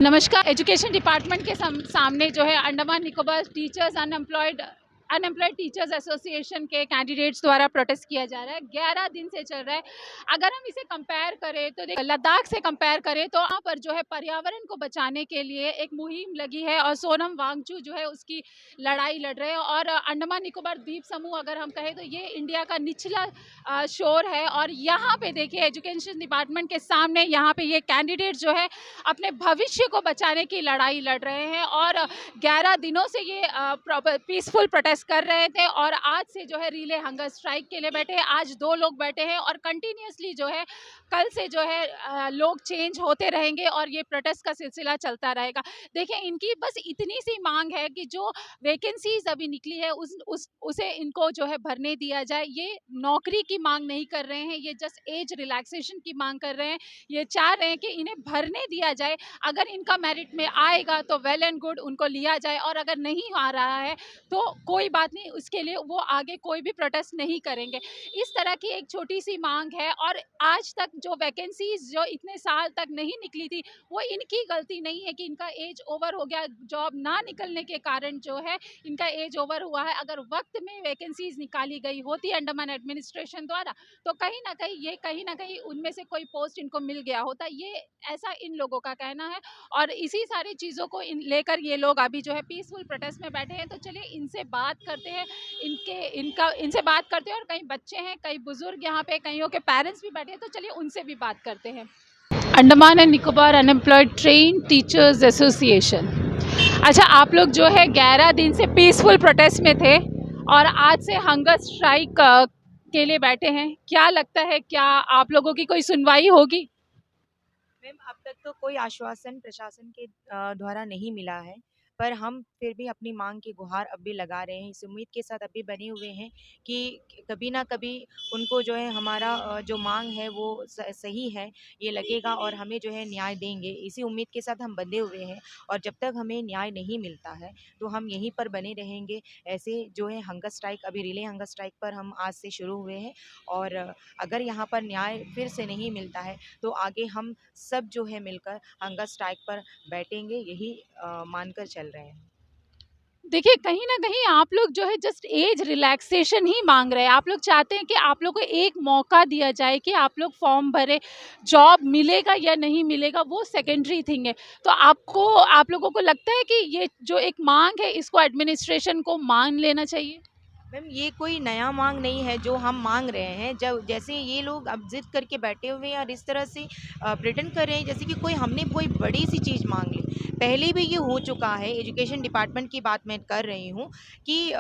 नमस्कार। Education department के सामने जो है Andaman Nicobar teachers unemployed teachers association के कैंडिडेट्स द्वारा प्रोटेस्ट किया जा रहा है। 11 दिन से चल रहा है। अगर हम इसे कंपेयर करें तो लद्दाख से कंपेयर करें तो वहाँ पर जो है पर्यावरण को बचाने के लिए एक मुहिम लगी है और सोनम वांगचू जो है उसकी लड़ाई लड़ रहे हैं। और अंडमान निकोबार द्वीप समूह अगर हम कहें तो ये इंडिया का निचला शोर है। और यहाँ पे देखिए एजुकेशन डिपार्टमेंट के सामने यहाँ पे ये कैंडिडेट जो है अपने भविष्य को बचाने की लड़ाई लड़ रहे हैं। और 11 दिनों से ये पीसफुल प्रोटेस्ट कर रहे थे और आज से जो है रिले हंगर स्ट्राइक के लिए बैठे हैं। आज 2 लोग बैठे हैं और कंटिन्यूसली जो है कल से जो है लोग चेंज होते रहेंगे और ये प्रोटेस्ट का सिलसिला चलता रहेगा। देखिए इनकी बस इतनी सी मांग है कि जो वैकेंसीज अभी निकली है उसे इनको जो है भरने दिया जाए। ये नौकरी की मांग नहीं कर रहे हैं, ये जस्ट एज रिलैक्सेशन की मांग कर रहे हैं। ये चाह रहे हैं कि इन्हें भरने दिया जाए। अगर इनका मेरिट में आएगा तो वेल एंड गुड, उनको लिया जाए। और अगर नहीं आ रहा है तो कोई बात नहीं, उसके लिए वो आगे कोई भी प्रोटेस्ट नहीं करेंगे। इस तरह की एक छोटी सी मांग है। और आज तक जो वैकेंसीज जो इतने साल तक नहीं निकली थी वो इनकी गलती नहीं है कि इनका एज ओवर हो गया। जॉब ना निकलने के कारण जो है इनका एज ओवर हुआ है। अगर वक्त में वैकेंसीज निकाली गई होती अंडमान एडमिनिस्ट्रेशन द्वारा तो कहीं ना कहीं उनमें से कोई पोस्ट इनको मिल गया होता। ये ऐसा इन लोगों का कहना है। और इसी सारी चीज़ों को लेकर ये लोग अभी जो है पीसफुल प्रोटेस्ट में बैठे हैं। तो चलिए इनसे बात करते हैं, इनसे बात करते हैं। और कई बच्चे हैं, कई बुजुर्ग यहाँ पे, कईयों के पेरेंट्स भी बैठे हैं, तो चलिए उनसे भी बात करते हैं। Andaman and Nicobar unemployed train teachers association. अच्छा, आप लोग जो है 11 दिन से पीसफुल प्रोटेस्ट में थे और आज से हंगर स्ट्राइक के लिए बैठे हैं। क्या लगता है, क्या आप लोगों की कोई सुनवाई होगी? मैम, अब तक तो कोई आश्वासन प्रशासन के द्वारा नहीं मिला है, पर हम फिर भी अपनी मांग की गुहार अब भी लगा रहे हैं। इस उम्मीद के साथ अभी बने हुए हैं कि कभी ना कभी उनको जो है हमारा जो मांग है वो सही है, ये लगेगा और हमें जो है न्याय देंगे। इसी उम्मीद के साथ हम बंधे हुए हैं और जब तक हमें न्याय नहीं मिलता है तो हम यहीं पर बने रहेंगे। ऐसे जो है हंगर स्ट्राइक, अभी रिले हंगर स्ट्राइक पर हम आज से शुरू हुए हैं और अगर यहाँ पर न्याय फिर से नहीं मिलता है तो आगे हम सब जो है मिलकर हंगर स्ट्राइक पर बैठेंगे, यही मानकर चल रहे हैं। देखिए कहीं न कहीं आप लोग जो है जस्ट एज रिलैक्सेशन ही माँग रहे हैं। आप लोग चाहते हैं कि आप लोग को एक मौका दिया जाए कि आप लोग फॉर्म भरें, जॉब मिलेगा या नहीं मिलेगा वो सेकेंडरी थिंग है। तो आप लोगों को लगता है कि ये जो एक माँग है इसको एडमिनिस्ट्रेशन को मान लेना चाहिए? मैम, ये कोई नया मांग नहीं है जो हम मांग रहे हैं। जब जैसे ये लोग अब जिद करके बैठे हुए हैं और इस तरह से प्रिटेंड कर रहे हैं जैसे कि कोई हमने कोई बड़ी सी चीज़ मांग ली। पहले भी ये हो चुका है। एजुकेशन डिपार्टमेंट की बात मैं कर रही हूँ कि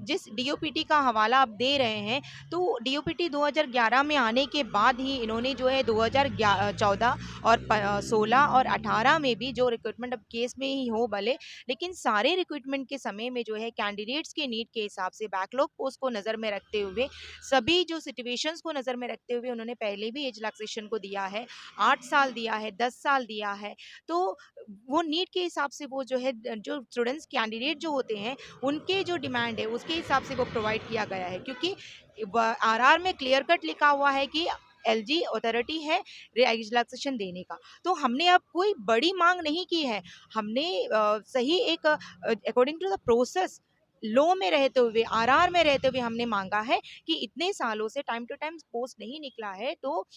जिस डीओपीटी का हवाला आप दे रहे हैं, तो डीओपीटी 2011 में आने के बाद ही इन्होंने जो है 2014 और 16 और 18 में भी जो रिक्रूटमेंट अब केस में ही हो भले, लेकिन सारे रिक्रूटमेंट के समय में जो है कैंडिडेट्स के नीड के हिसाब से बैकलॉग पोस्ट को नज़र में रखते हुए, सभी जो सिचुएशंस को नज़र में रखते हुए उन्होंने पहले भी एज रिलैक्सेशन को दिया है। 8 साल दिया है, 10 साल दिया है। तो वो नीड के हिसाब से वो जो है जो स्टूडेंट्स कैंडिडेट जो होते हैं उनके जो डिमांड है उसके हिसाब से वो प्रोवाइड किया गया है, क्योंकि आरआर में क्लियर कट लिखा हुआ है कि एलजी अथॉरिटी है रिलैक्सेशन देने का। तो हमने अब कोई बड़ी मांग नहीं की है। हमने सही एक अकॉर्डिंग टू द प्रोसेस लो में रहते हुए, आरआर में रहते हुए हमने मांगा है कि इतने सालों से टाइम टू टाइम पोस्ट नहीं निकला है, तो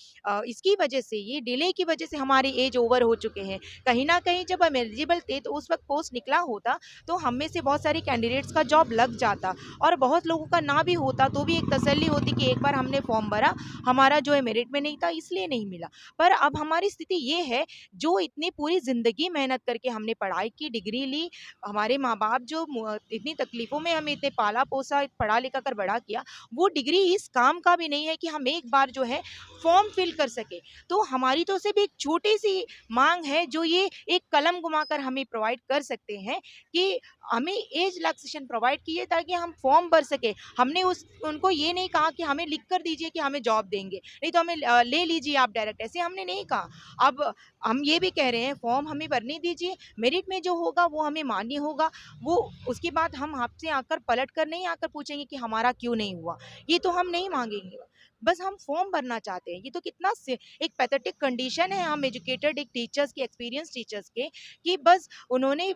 इसकी वजह से, ये डिले की वजह से हमारी एज ओवर हो चुके हैं। कहीं ना कहीं जब हम एलिजिबल थे तो उस वक्त पोस्ट निकला होता तो हम में से बहुत सारी कैंडिडेट्स का जॉब लग जाता और बहुत लोगों का ना भी होता तो भी एक तसल्ली होती कि एक बार हमने फॉर्म भरा, हमारा जो है मेरिट में नहीं था इसलिए नहीं मिला। पर अब हमारी स्थिति ये है, जो इतनी पूरी ज़िंदगी मेहनत करके हमने पढ़ाई की, डिग्री ली, हमारे माँ बाप जो इतनी तकलीफ़ों में हमें इतने पाला पोसा, पढ़ा लिखा कर बड़ा किया, वो डिग्री इस काम का भी नहीं है कि हम एक बार जो है फॉर्म फिल कर सके। तो हमारी तो सिर्फ एक छोटी सी मांग है जो ये एक कलम घुमाकर हमें प्रोवाइड कर सकते हैं कि हमें एज रिलैक्सेशन प्रोवाइड कीजिए ताकि हम फॉर्म भर सके। हमने उनको ये नहीं कहा कि हमें लिख कर दीजिए कि हमें जॉब देंगे, नहीं तो हमें ले लीजिए आप डायरेक्ट, ऐसे हमने नहीं कहा। अब हम ये भी कह रहे हैं फॉर्म हमें भरने दीजिए, मेरिट में जो होगा वो हमें मान्य होगा। वो उसके बाद हम आपसे आकर पलट कर नहीं आकर पूछेंगे कि हमारा क्यों नहीं हुआ, ये तो हम नहीं मांगेंगे। बस हम फॉर्म भरना चाहते हैं। ये तो कितना एक पैथेटिक कंडीशन है हम एजुकेटेड एक टीचर्स के, एक्सपीरियंस टीचर्स के, कि बस उन्होंने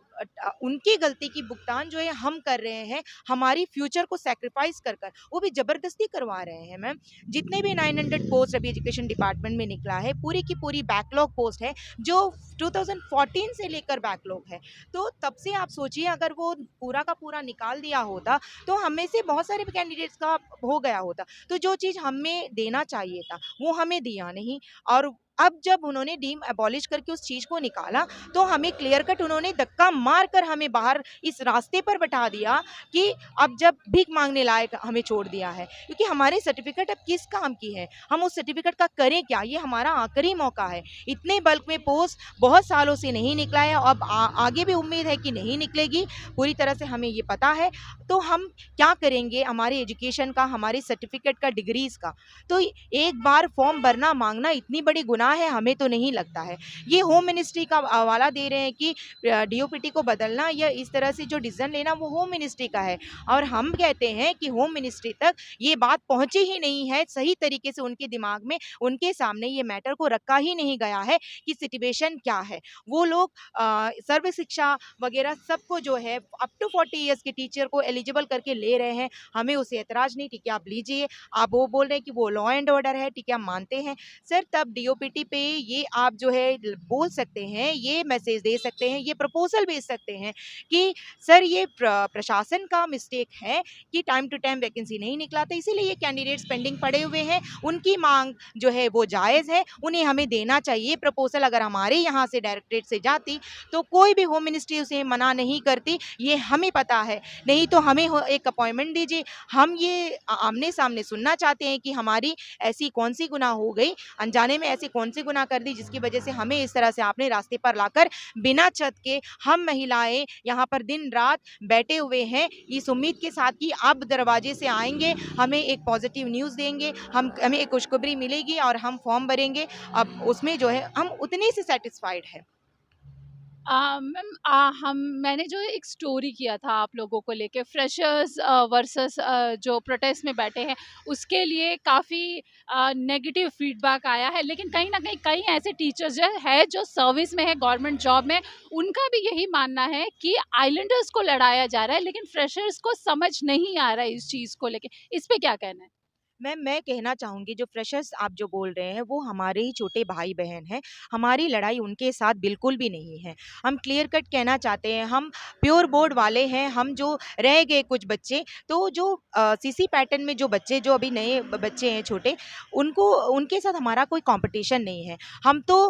उनकी गलती की भुगतान जो है हम कर रहे हैं, हमारी फ्यूचर को सेक्रीफाइस कर कर, वो भी ज़बरदस्ती करवा रहे हैं मैम। जितने भी 900 पोस्ट अभी एजुकेशन डिपार्टमेंट में निकला है, पूरी की पूरी बैकलॉग पोस्ट है, जो 2014 से लेकर बैकलॉग है। तो तब से आप सोचिए, अगर वो पूरा का पूरा निकाल दिया होता तो हमें से बहुत सारे कैंडिडेट्स का हो गया होता। तो जो चीज़ हमें देना चाहिए था वो हमें दिया नहीं। और अब जब उन्होंने डीम एबॉलिश करके उस चीज़ को निकाला, तो हमें क्लियर कट उन्होंने धक्का मार कर हमें बाहर इस रास्ते पर बैठा दिया कि अब जब भीख मांगने लायक हमें छोड़ दिया है, क्योंकि हमारे सर्टिफिकेट अब किस काम की है, हम उस सर्टिफिकेट का करें क्या? ये हमारा आखिरी मौका है। इतने बल्क में पोस्ट बहुत सालों से नहीं निकला है, अब आगे भी उम्मीद है कि नहीं निकलेगी, पूरी तरह से हमें ये पता है। तो हम क्या करेंगे हमारे एजुकेशन का, हमारे सर्टिफिकेट का, डिग्रीज़ का? तो एक बार फॉर्म भरना मांगना इतनी बड़ी गुनाह है, हमें तो नहीं लगता है। ये होम मिनिस्ट्री का हवाला दे रहे हैं कि डीओपीटी को बदलना या इस तरह से जो डिसीजन लेना वो होम मिनिस्ट्री का है, और हम कहते हैं कि होम मिनिस्ट्री तक ये बात पहुंची ही नहीं है सही तरीके से, उनके दिमाग में, उनके सामने ये मैटर को रखा ही नहीं गया है कि सिचुएशन क्या है। वो लोग सर्व शिक्षा वगैरह सबको जो है अप टू 40 ईयर्स के टीचर को एलिजिबल करके ले रहे हैं। हमें उसे एतराज़ नहीं, ठीक है आप लीजिए। आप वो बोल रहे हैं कि वो लॉ एंड ऑर्डर है, ठीक है हम मानते हैं सर। तब डीओपीटी पे ये आप जो है बोल सकते हैं, ये मैसेज दे सकते हैं, ये प्रपोजल भेज सकते हैं कि सर ये प्रशासन का मिस्टेक है कि टाइम टू टाइम वैकेंसी नहीं निकला था, इसीलिए ये कैंडिडेट्स पेंडिंग पड़े हुए हैं, उनकी मांग जो है वो जायज़ है, उन्हें हमें देना चाहिए। प्रपोजल अगर हमारे यहाँ से डायरेक्टरेट से जाती तो कोई भी होम मिनिस्ट्री उसे मना नहीं करती, ये हमें पता है। नहीं तो हमें एक अपॉइंटमेंट दीजिए, हम ये आमने सामने सुनना चाहते हैं कि हमारी ऐसी कौन सी गुनाह हो गई, अनजाने में ऐसी कौन सी गुनाह कर दी जिसकी वजह से हमें इस तरह से आपने रास्ते पर लाकर बिना छत के हम महिलाएं यहाँ पर दिन रात बैठे हुए हैं, इस उम्मीद के साथ कि आप दरवाजे से आएंगे, हमें एक पॉजिटिव न्यूज़ देंगे, हमें एक खुशखबरी मिलेगी और हम फॉर्म भरेंगे। अब उसमें जो है हम उतने से सेटिस्फाइड है। मैम, मैंने जो एक स्टोरी किया था आप लोगों को लेके, फ्रेशर्स वर्सेस जो प्रोटेस्ट में बैठे हैं, उसके लिए काफ़ी नेगेटिव फीडबैक आया है, लेकिन कहीं ना कहीं कई ऐसे टीचर्स जो है जो सर्विस में है, गवर्नमेंट जॉब में, उनका भी यही मानना है कि आइलैंडर्स को लड़ाया जा रहा है, लेकिन फ्रेशर्स को समझ नहीं आ रहा है इस चीज़ को लेके। इस पे क्या कहना है? मैम मैं कहना चाहूँगी, जो फ्रेशर्स आप जो बोल रहे हैं वो हमारे ही छोटे भाई-बहन हैं, हमारी लड़ाई उनके साथ बिल्कुल भी नहीं है। हम क्लियर कट कहना चाहते हैं, हम प्योर बोर्ड वाले हैं, हम जो रह गए कुछ बच्चे, तो जो सीसी पैटर्न में जो बच्चे जो अभी नए बच्चे हैं छोटे, उनको उनके साथ हमारा कोई कॉम्पिटिशन नहीं है। हम तो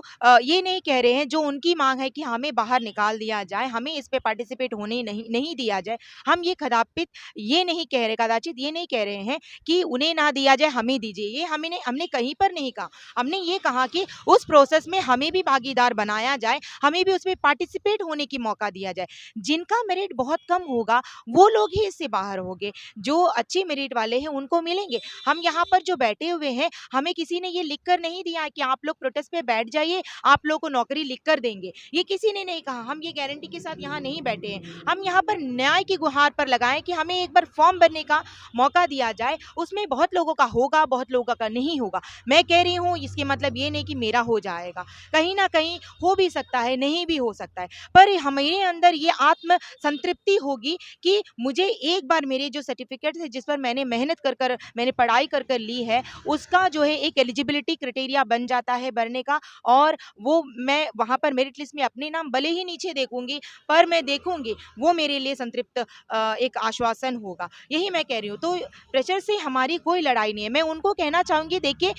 ये नहीं कह रहे हैं, जो उनकी माँग है कि हमें बाहर निकाल दिया जाए, हमें इस पे पार्टिसिपेट होने नहीं नहीं दिया जाए, हम ये कदाचित ये नहीं कह रहे हैं कि उन्हें ना दिया जाए, हमें दीजिए। ये हमने कहीं पर नहीं कहा। हमने ये कहा कि उस प्रोसेस में हमें भी भागीदार बनाया जाए, हमें भी उसमें पार्टिसिपेट होने की मौका दिया जाए। जिनका मेरिट बहुत कम होगा, वो लोग ही इससे बाहर होंगे। जो अच्छी मेरिट वाले हैं, उनको मिलेंगे। हम यहाँ पर जो बैठे हुए हैं, हमें किसी ने ये लिख कर नहीं दिया है कि आप लोग प्रोटेस्ट पे बैठ जाइए, आप लोगों को नौकरी लिख कर देंगे। ये किसी ने नहीं कहा। हम ये गारंटी के साथ यहाँ नहीं बैठे हैं। हम यहाँ पर न्याय की गुहार पर लगाएँ कि हमें एक बार फॉर्म भरने का मौका दिया जाए। उसमें बहुत लोगों का होगा, बहुत लोगों का नहीं होगा। मैं कह रही हूँ, इसके मतलब ये नहीं कि मेरा हो जाएगा। कहीं न कहीं हो भी सकता है, नहीं भी हो सकता है। पर हमारे अंदर ये आत्म संतृप्ति होगी कि मुझे एक बार मेरे जो सर्टिफ़िकेट है, जिस पर मैंने मेहनत कर मैंने पढ़ाई कर ली है, उसका जो है एक एलिजिबिलिटी क्राइटेरिया बन जाता है भरने का, और वो मैं वहाँ पर मेरिट लिस्ट में अपने नाम भले ही नीचे देखूँगी, पर मैं देखूँगी, वो मेरे लिए संतृप्त एक आश्वासन होगा। यही मैं कह रही हूँ। तो प्रेशर से हमारी कोई लड़ाई नहीं है। मैं उनको कहना चाहूँगी, देखिए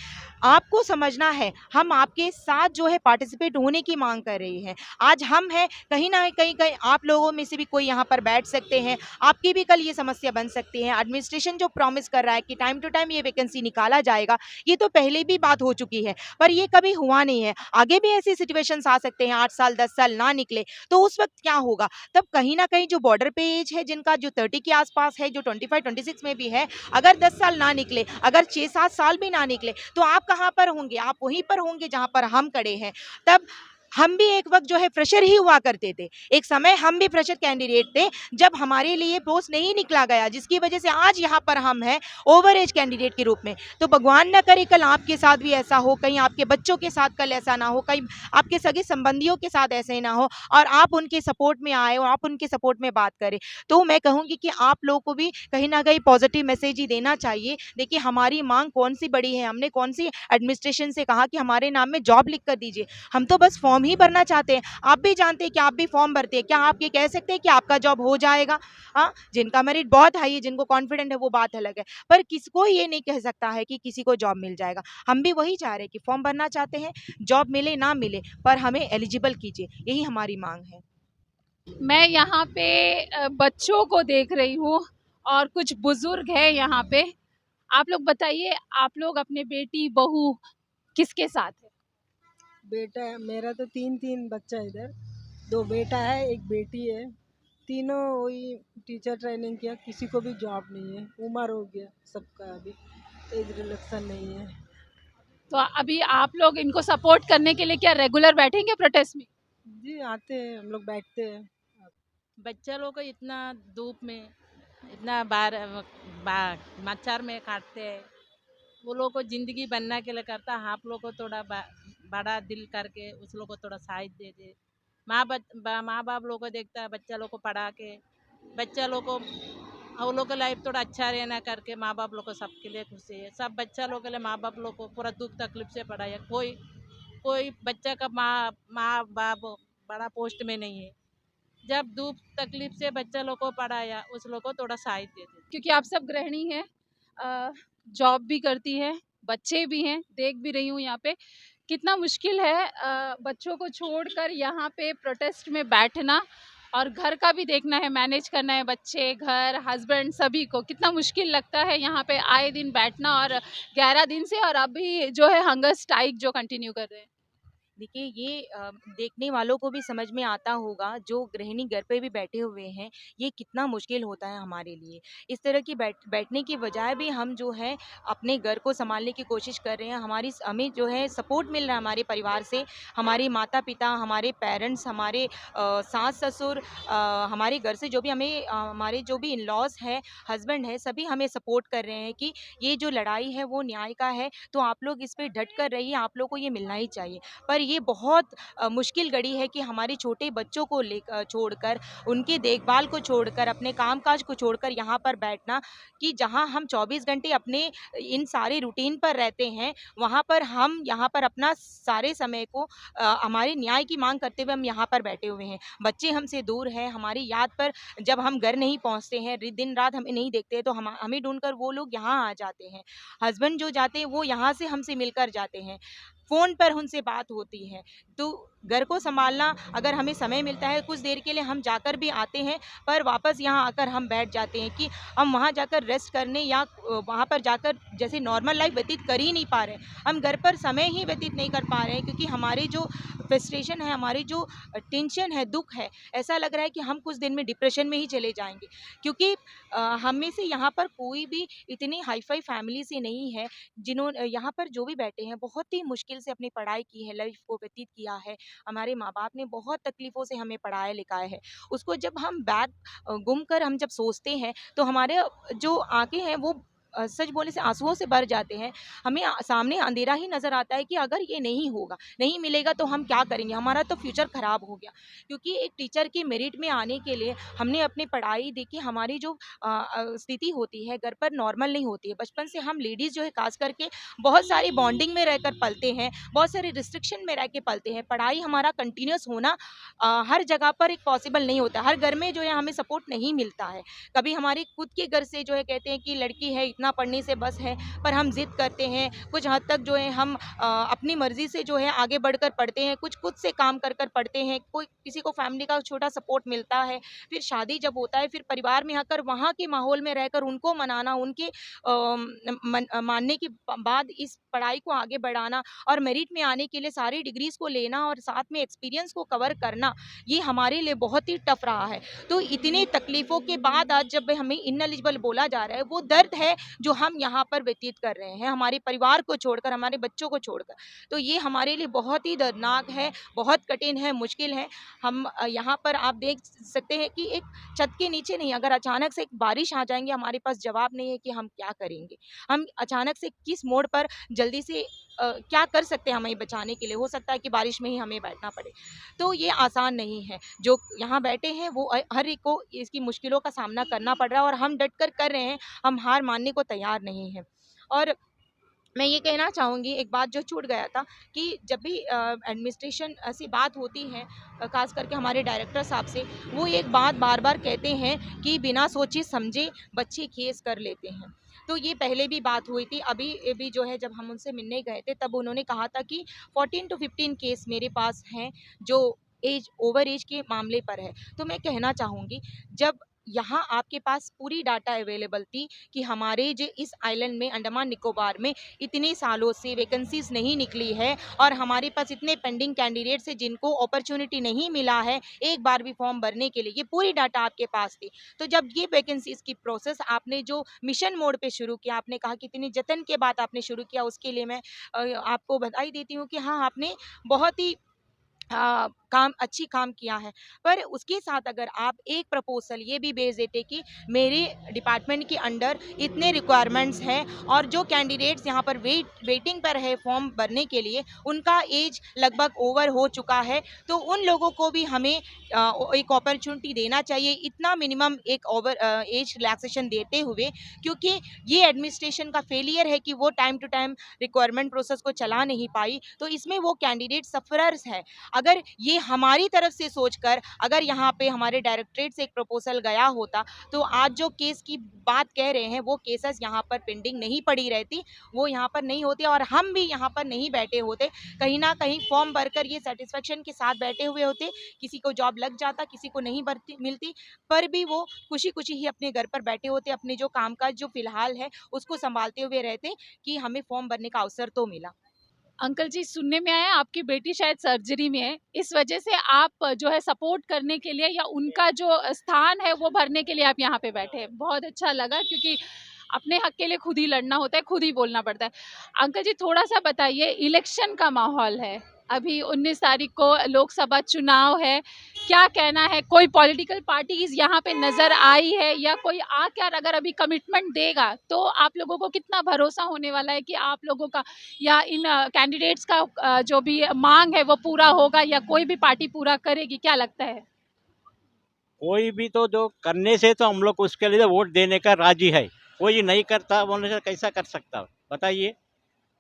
आपको समझना है, हम आपके साथ जो है पार्टिसिपेट होने की माँग कर रही हैं। आज हम हैं, कहीं न कहीं आप लोगों में से भी कोई यहाँ पर बैठ सकते हैं, आपकी भी कल ये समस्या बन सकती है। एडमिनिस्ट्रेशन जो प्रॉमिस कर रहा है कि टाइम टू टाइम ये वैकेंसी निकाला जाएगा, ये तो पहले भी बात हो चुकी है, पर ये कभी हुआ नहीं है। आगे भी ऐसी सिचुएशंस आ सकते हैं, 8 साल 10 साल ना निकले, तो उस वक़्त क्या होगा? तब कहीं न कहीं जो बॉर्डर पे एज है, जिनका जो 30 के आस-पास है, जो 25-26 में भी है, अगर 10 साल ना निकले, अगर 6-7 साल भी ना निकले, तो आप कहाँ पर होंगे? आप वहीं पर होंगे जहाँ पर हम खड़े हैं। तब हम भी एक वक्त जो है फ्रेशर ही हुआ करते थे, एक समय हम भी फ्रेशर कैंडिडेट थे जब हमारे लिए पोस्ट नहीं निकला गया, जिसकी वजह से आज यहाँ पर हम हैं ओवर एज कैंडिडेट के रूप में। तो भगवान न करे कल आपके साथ भी ऐसा हो, कहीं आपके बच्चों के साथ कल ऐसा ना हो, कहीं आपके सगे संबंधियों के साथ ऐसे ना हो और आप उनके सपोर्ट में आए और आप उनके सपोर्ट में बात करें। तो मैं कहूँगी कि आप लोगों को भी कहीं ना कहीं पॉजिटिव मैसेज ही देना चाहिए। देखिए हमारी मांग कौन सी बड़ी है, हमने कौन सी एडमिनिस्ट्रेशन से कहा कि हमारे नाम में जॉब लिख कर दीजिए, हम तो बस फॉर्म ही भरना चाहते हैं। आप भी जानते हैं कि आप भी फॉर्म भरते हैं, क्या आप ये कह सकते हैं कि आपका जॉब हो जाएगा? हाँ, जिनका मेरिट बहुत हाई है, जिनको कॉन्फिडेंट है, वो बात अलग है, पर किसको ये नहीं कह सकता है कि किसी को जॉब मिल जाएगा। हम भी वही चाह रहे हैं कि फॉर्म भरना चाहते हैं, जॉब मिले ना मिले पर हमें एलिजिबल कीजिए, यही हमारी मांग है। मैं यहाँ पे बच्चों को देख रही हूँ और कुछ बुजुर्ग है यहाँ पे। आप लोग बताइए, आप लोग अपने बेटी बहू किसके साथ है? बेटा है मेरा, तो तीन तीन बच्चा है इधर, दो बेटा है एक बेटी है। तीनों वही टीचर ट्रेनिंग किया, किसी को भी जॉब नहीं है, उम्र हो गया सबका, अभी एज रिलेक्शन नहीं है। तो अभी आप लोग इनको सपोर्ट करने के लिए क्या रेगुलर बैठेंगे प्रोटेस्ट में? जी आते हैं, हम लोग बैठते हैं। बच्चा लोग को इतना धूप में इतना बार मच्छर में काटते हैं, वो लोग को जिंदगी बनने के लिए करता है। आप लोग को थोड़ा बड़ा दिल करके उस लोग को थोड़ा साइज दे दे। माँ बाप लोग को देखता है, बच्चा लोग को पढ़ा के बच्चा लोग को वो लोग का लाइफ थोड़ा अच्छा रहना करके माँ बाप लोग को सबके लिए खुशी है। सब बच्चा लोग के लिए माँ बाप लोग को पूरा दुख तकलीफ से पढ़ाया। कोई कोई बच्चा का माँ बाप बड़ा पोस्ट में नहीं है। जब दुख तकलीफ से बच्चा लोग को पढ़ाया, उस लोग को थोड़ा साइड दे दे। क्योंकि आप सब गृहिणी हैं, जॉब भी करती हैं, बच्चे भी हैं, देख भी रही हूँ यहाँ पे कितना मुश्किल है बच्चों को छोड़कर यहाँ पे प्रोटेस्ट में बैठना और घर का भी देखना है, मैनेज करना है, बच्चे, घर, हस्बैंड, सभी को कितना मुश्किल लगता है यहाँ पे आए दिन बैठना। और 11 दिन से और अभी जो है हंगर स्ट्राइक जो कंटिन्यू कर रहे हैं। देखिए ये देखने वालों को भी समझ में आता होगा, जो गृहिणी घर पे भी बैठे हुए हैं, ये कितना मुश्किल होता है हमारे लिए। इस तरह की बैठने की बजाय भी हम जो है अपने घर को संभालने की कोशिश कर रहे हैं। हमें जो है सपोर्ट मिल रहा है हमारे परिवार से, हमारे माता पिता, हमारे पेरेंट्स, हमारे सास ससुर, हमारे घर से जो भी हमें हमारे जो भी इन लॉज है, हस्बैंड है, सभी हमें सपोर्ट कर रहे हैं कि ये जो लड़ाई है वो न्याय का है, तो आप लोग इस पर डट कर रहिए, आप लोग को ये मिलना ही चाहिए। पर ये बहुत मुश्किल घड़ी है कि हमारे छोटे बच्चों को छोड़कर, उनकी देखभाल को छोड़कर, अपने कामकाज को छोड़कर यहाँ पर बैठना, कि जहाँ हम 24 घंटे अपने इन सारे रूटीन पर रहते हैं, वहाँ पर हम यहाँ पर अपना सारे समय को हमारे न्याय की मांग करते हुए हम यहाँ पर बैठे हुए हैं। बच्चे हमसे दूर हैं, हमारी याद पर जब हम घर नहीं पहुँचते हैं, दिन रात हमें नहीं देखते हैं, तो हमें ढूंढकर वो लोग यहाँ आ जाते हैं। हस्बैंड जो जाते हैं वो यहाँ से हमसे मिलकर जाते हैं, फ़ोन पर उनसे बात होती है। तो घर को सँभालना, अगर हमें समय मिलता है कुछ देर के लिए हम जाकर भी आते हैं, पर वापस यहाँ आकर हम बैठ जाते हैं कि हम वहाँ जाकर रेस्ट करने या वहाँ पर जाकर जैसे नॉर्मल लाइफ व्यतीत कर ही नहीं पा रहे हैं। हम घर पर समय ही व्यतीत नहीं कर पा रहे हैं, क्योंकि हमारी जो फ्रस्ट्रेशन है, हमारी जो टेंशन है, दुःख है, ऐसा लग रहा है कि हम कुछ दिन में डिप्रेशन में ही चले जाएँगे। क्योंकि हम में से यहाँ पर कोई भी इतनी हाई-फ़ाई फैमिली से नहीं है, यहाँ पर जो भी बैठे हैं बहुत ही मुश्किल से अपनी पढ़ाई की है, लाइफ को व्यतीत किया है। हमारे माँ-बाप ने बहुत तकलीफ़ों से हमें पढ़ाया-लिखाया है। उसको जब हम गुम कर हम जब सोचते हैं, तो हमारे जो आँखें हैं वो सच बोलने से आँसुओं से भर जाते हैं। हमें सामने अंधेरा ही नज़र आता है कि अगर ये नहीं होगा, नहीं मिलेगा तो हम क्या करेंगे? हमारा तो फ्यूचर ख़राब हो गया। क्योंकि एक टीचर की मेरिट में आने के लिए हमने अपनी पढ़ाई देखिए, हमारी जो स्थिति होती है घर पर नॉर्मल नहीं होती है। बचपन से हम लेडीज़ जो है ख़ास करके बहुत सारी बॉन्डिंग में रहकर पलते हैं, बहुत सारे रिस्ट्रिक्शन में रह के पलते हैं। पढ़ाई हमारा कंटिन्यूअस होना हर जगह पर एक पॉसिबल नहीं होता। हर घर में जो है हमें सपोर्ट नहीं मिलता है। कभी हमारे खुद के घर से जो है कहते हैं कि लड़की है, इतना पढ़ने से बस है, पर हम ज़िद करते हैं। कुछ हद तक जो है हम अपनी मर्ज़ी से जो है आगे बढ़कर पढ़ते हैं, कुछ खुद से काम कर पढ़ते हैं। कोई किसी को फैमिली का छोटा सपोर्ट मिलता है। फिर शादी जब होता है, फिर परिवार में आकर वहाँ के माहौल में रहकर उनको मनाना, उनके मानने के बाद इस पढ़ाई को आगे बढ़ाना और मेरिट में आने के लिए सारी डिग्रीज़ को लेना और साथ में एक्सपीरियंस को कवर करना, ये हमारे लिए बहुत ही टफ रहा है। तो इतनी तकलीफ़ों के बाद आज जब हमें इनएलिजिबल बोला जा रहा है, वो दर्द है जो हम यहाँ पर व्यतीत कर रहे हैं, हमारे परिवार को छोड़कर, हमारे बच्चों को छोड़कर। तो ये हमारे लिए बहुत ही दर्दनाक है, बहुत कठिन है, मुश्किल है। हम यहाँ पर आप देख सकते हैं कि एक छत के नीचे नहीं, अगर अचानक से एक बारिश आ जाएँगे, हमारे पास जवाब नहीं है कि हम क्या करेंगे। हम अचानक से किस मोड़ पर जल्दी से क्या कर सकते हैं हमें बचाने के लिए? हो सकता है कि बारिश में ही हमें बैठना पड़े। तो ये आसान नहीं है। जो यहाँ बैठे हैं वो हर एक को इसकी मुश्किलों का सामना करना पड़ रहा है और हम डट कर रहे हैं, हम हार मानने को तैयार नहीं हैं। और मैं ये कहना चाहूँगी, एक बात जो छूट गया था कि जब भी एडमिनिस्ट्रेशन से बात होती है, ख़ास करके हमारे डायरेक्टर साहब से, वो एक बात बार-बार कहते हैं कि बिना सोचे समझे बच्चे केस कर लेते हैं। तो ये पहले भी बात हुई थी, अभी भी जो है जब हम उनसे मिलने गए थे तब उन्होंने कहा था कि 14 टू 15 केस मेरे पास हैं जो ओवर एज के मामले पर है। तो मैं कहना चाहूँगी, जब यहाँ आपके पास पूरी डाटा अवेलेबल थी कि हमारे जो इस आइलैंड में, अंडमान निकोबार में इतने सालों से वैकेंसीज नहीं निकली है और हमारे पास इतने पेंडिंग कैंडिडेट्स हैं जिनको अपॉर्चुनिटी नहीं मिला है एक बार भी फॉर्म भरने के लिए, ये पूरी डाटा आपके पास थी। तो जब ये वैकेंसीज की प्रोसेस आपने जो मिशन मोड पे शुरू किया, आपने कहा कि इतने जतन के बाद आपने शुरू किया, उसके लिए मैं आपको बधाई देती हूँ कि हाँ, आपने बहुत ही अच्छी काम किया है। पर उसके साथ अगर आप एक प्रपोज़ल ये भी भेज देते कि मेरे डिपार्टमेंट के अंडर इतने रिक्वायरमेंट्स हैं और जो कैंडिडेट्स यहाँ पर वेटिंग पर है फॉर्म भरने के लिए, उनका एज लगभग ओवर हो चुका है, तो उन लोगों को भी हमें एक अपॉर्चुनिटी देना चाहिए, इतना मिनिमम एक एज रिलैक्सेशन देते हुए, क्योंकि ये एडमिनिस्ट्रेशन का फेलियर है कि वो time to time requirement process को चला नहीं पाई, तो इसमें वो कैंडिडेट सफ़रर्स हैं। अगर ये हमारी तरफ से सोचकर अगर यहाँ पे हमारे डायरेक्टरेट से एक प्रपोजल गया होता, तो आज जो केस की बात कह रहे हैं वो केसेस यहाँ पर पेंडिंग नहीं पड़ी रहती, वो यहाँ पर नहीं होते और हम भी यहाँ पर नहीं बैठे होते। कहीं ना कहीं फॉर्म भरकर ये सेटिस्फेक्शन के साथ बैठे हुए होते, किसी को जॉब लग जाता, किसी को नहीं मिलती, पर भी वो खुशी खुशी ही अपने घर पर बैठे होते, अपने जो कामकाज जो फिलहाल है उसको संभालते हुए रहते कि हमें फॉर्म भरने का अवसर तो मिला। अंकल जी, सुनने में आया आपकी बेटी शायद सर्जरी में है, इस वजह से आप जो है सपोर्ट करने के लिए या उनका जो स्थान है वो भरने के लिए आप यहाँ पे बैठे हैं। बहुत अच्छा लगा, क्योंकि अपने हक के लिए खुद ही लड़ना होता है, खुद ही बोलना पड़ता है। अंकल जी, थोड़ा सा बताइए, इलेक्शन का माहौल है, अभी 19 तारीख को लोकसभा चुनाव है, क्या कहना है? कोई पॉलिटिकल पार्टीज यहाँ पे नजर आई है या कोई आकर अगर अभी कमिटमेंट देगा तो आप लोगों को कितना भरोसा होने वाला है कि आप लोगों का या इन कैंडिडेट्स का जो भी मांग है वो पूरा होगा या कोई भी पार्टी पूरा करेगी, क्या लगता है? कोई भी तो जो करने से तो हम लोग उसके लिए वोट देने का राजी है। कोई नहीं करता बोलने से कैसा कर सकता, बताइए।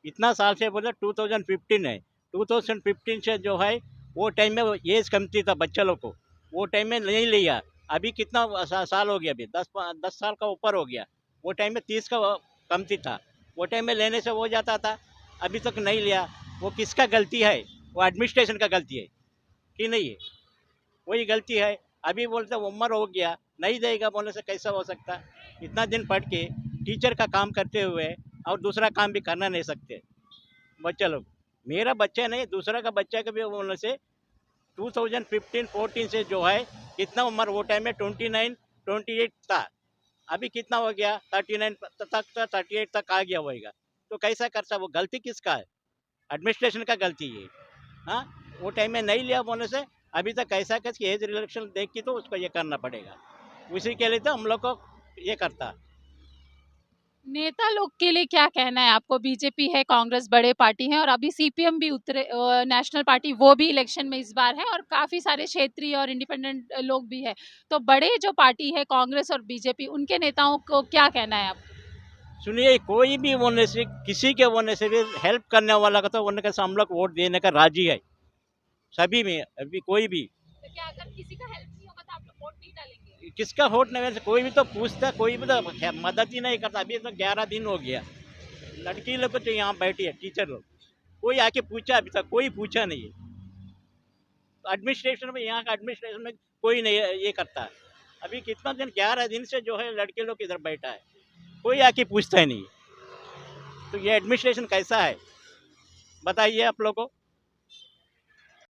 इतना साल से बोले 2015 है, 2015 से जो है वो टाइम में एज कमती था बच्चे लोग को, वो टाइम में नहीं लिया। अभी कितना साल हो गया, अभी 10 साल का ऊपर हो गया। वो टाइम में 30 का कमती था, वो टाइम में लेने से हो जाता था, अभी तक नहीं लिया। वो किसका गलती है? वो एडमिनिस्ट्रेशन का गलती है कि नहीं है? वही गलती है। अभी बोलते उम्र हो गया नहीं देगा बोलने से कैसा हो सकता है? इतना दिन पढ़ के टीचर का काम करते हुए और दूसरा काम भी करना नहीं सकते बच्चे लोग। मेरा बच्चा नहीं, दूसरा का बच्चा का भी बोलने से 2015-14 से जो है कितना उम्र वो टाइम में 29-28 था, अभी कितना हो गया 39 तक, 38 तक आ गया होगा। तो कैसा करता? वो गलती किसका है? एडमिनिस्ट्रेशन का गलती है। हाँ, वो टाइम में नहीं लिया बोलने से अभी तक कैसा करके एज रिलेक्शन देख के तो उसको ये करना पड़ेगा। उसी के लिए तो हम लोग को ये करता। नेता लोग के लिए क्या कहना है आपको? बीजेपी है, कांग्रेस बड़े पार्टी हैं और अभी सीपीएम भी उतरे, नेशनल पार्टी, वो भी इलेक्शन में इस बार है और काफी सारे क्षेत्रीय और इंडिपेंडेंट लोग भी है। तो बड़े जो पार्टी है कांग्रेस और बीजेपी, उनके नेताओं को क्या कहना है आप? सुनिए, कोई भी होने से, किसी के होने से भी हेल्प करने वाला का तो उनके से हम लोग वोट देने का राजी है, सभी में। अभी कोई भी तो क्या अगर किसी का हेल्प नहीं होगा तो आप लोग वोट नहीं डालेंगे? किसका वोट नहीं, वैसे कोई भी तो पूछता, कोई भी तो मदद ही नहीं करता। अभी तो 11 दिन हो गया, लड़की लोग तो यहाँ बैठी है, टीचर लोग, कोई आके पूछा? अभी तक कोई पूछा नहीं है। तो एडमिनिस्ट्रेशन में, यहाँ का एडमिनिस्ट्रेशन में कोई नहीं ये करता है। अभी कितना दिन, 11 दिन से जो है लड़के लोग इधर बैठा है, कोई आके पूछता ही नहीं। तो ये एडमिनिस्ट्रेशन कैसा है बताइए आप लोगों को।